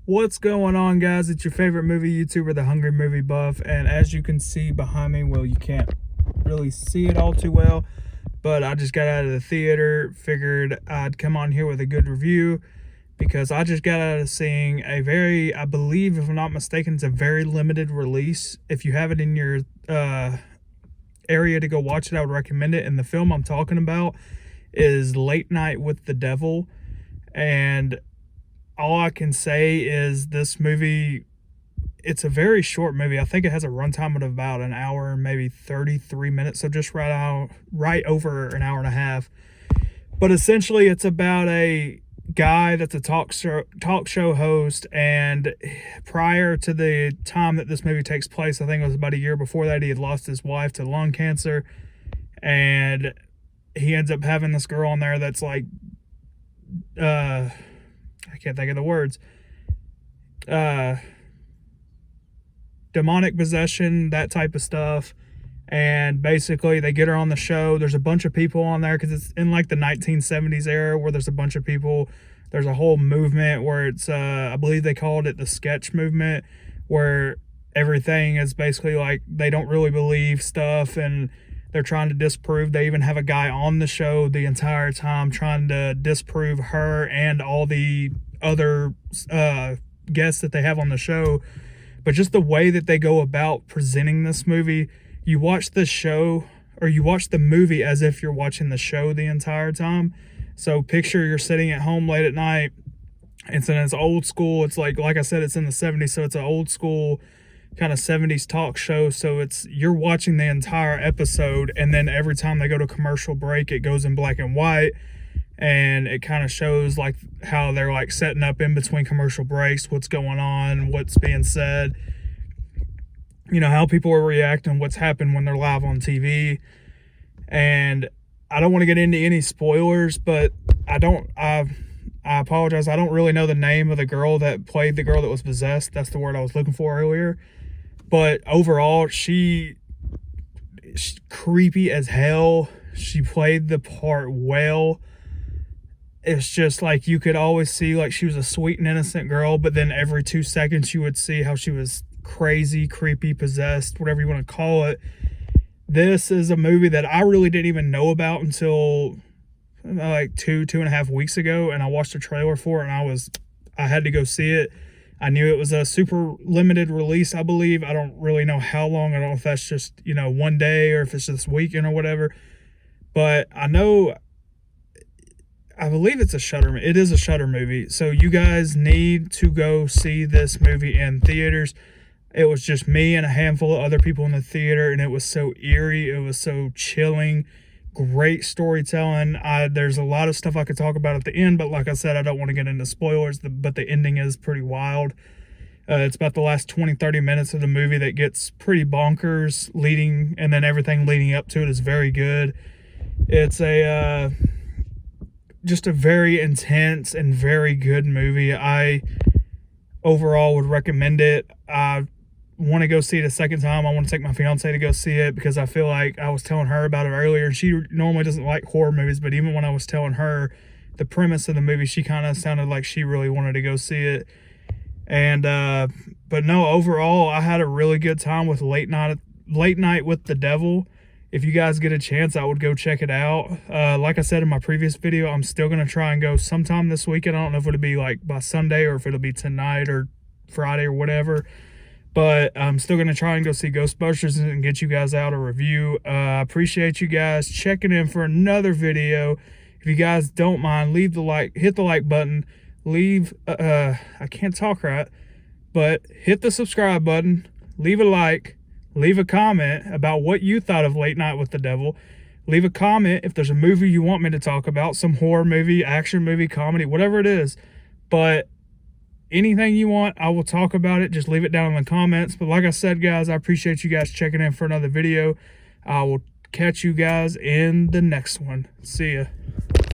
What's going on, guys? It's your favorite movie YouTuber, the Hungry Movie Buff, and as you can see behind me, well, you can't really see it all too well, but I just got out of the theater, figured I'd come on here with a good review because I just got out of seeing a very, I believe, if I'm not mistaken, it's a very limited release. If you have it in your area to go watch it, I would recommend it. And the film I'm talking about is Late Night with the Devil, and all I can say is this movie, it's a very short movie. I think it has a runtime of about an hour, maybe 33 minutes, so just right over an hour and a half. But essentially, it's about a guy that's a talk show host, and prior to the time that this movie takes place, I think it was about a year before that, he had lost his wife to lung cancer, and he ends up having this girl on there that's like, I can't think of the words. Demonic possession, that type of stuff. And basically, they get her on the show. There's a bunch of people on there because it's in like the 1970s era where there's a bunch of people. There's a whole movement where it's, I believe they called it the sketch movement, where everything is basically like they don't really believe stuff and they're trying to disprove. They even have a guy on the show the entire time trying to disprove her and all the other guests that they have on the show. But just the way that they go about presenting this movie, you watch the show, or you watch the movie as if you're watching the show the entire time. So picture you're sitting at home late at night. It's old school. It's like I said, it's in the 70s, so it's an old school kind of 70s talk show. So you're watching the entire episode, and then every time they go to commercial break, it goes in black and white, and it kind of shows like how they're like setting up in between commercial breaks, what's going on, what's being said, you know, how people are reacting, what's happened when they're live on TV. And I don't want to get into any spoilers, but I apologize, I don't really know the name of the girl that played the girl that was possessed. That's the word I was looking for earlier. But overall, she's creepy as hell. She played the part well. It's just like you could always see like she was a sweet and innocent girl, but then every 2 seconds you would see how she was crazy, creepy, possessed, whatever you want to call it. This is a movie that I really didn't even know about until like two and a half weeks ago, and I watched a trailer for it, and I had to go see it. I knew it was a super limited release, I believe. I don't really know how long. I don't know if that's just, you know, one day or if it's this weekend or whatever. But I believe it's a Shudder. It is a Shudder movie. So you guys need to go see this movie in theaters. It was just me and a handful of other people in the theater, and it was so eerie. It was so chilling. Great storytelling. There's a lot of stuff I could talk about at the end, but like I said, I don't want to get into spoilers, but the ending is pretty wild. It's about the last 20-30 minutes of the movie that gets pretty bonkers, and then everything leading up to it is very good. It's just a very intense and very good movie. I overall would recommend it. I want to go see it a second time. I want to take my fiance to go see it because I feel like I was telling her about it earlier. She normally doesn't like horror movies, but even when I was telling her the premise of the movie, she kind of sounded like she really wanted to go see it. And but no, overall, I had a really good time with Late Night with the Devil. If you guys get a chance, I would go check it out. Like I said in my previous video, I'm still going to try and go sometime this weekend. I don't know if it'll be like by Sunday or if it'll be tonight or Friday or whatever. But I'm still going to try and go see Ghostbusters and get you guys out a review. I appreciate you guys checking in for another video. If you guys don't mind, hit the like button. I can't talk right, but hit the subscribe button. Leave a like. Leave a comment about what you thought of Late Night with the Devil. Leave a comment if there's a movie you want me to talk about, some horror movie, action movie, comedy, whatever it is. But anything you want, I will talk about it. Just leave it down in the comments. But like I said, guys, I appreciate you guys checking in for another video. I will catch you guys in the next one. See ya.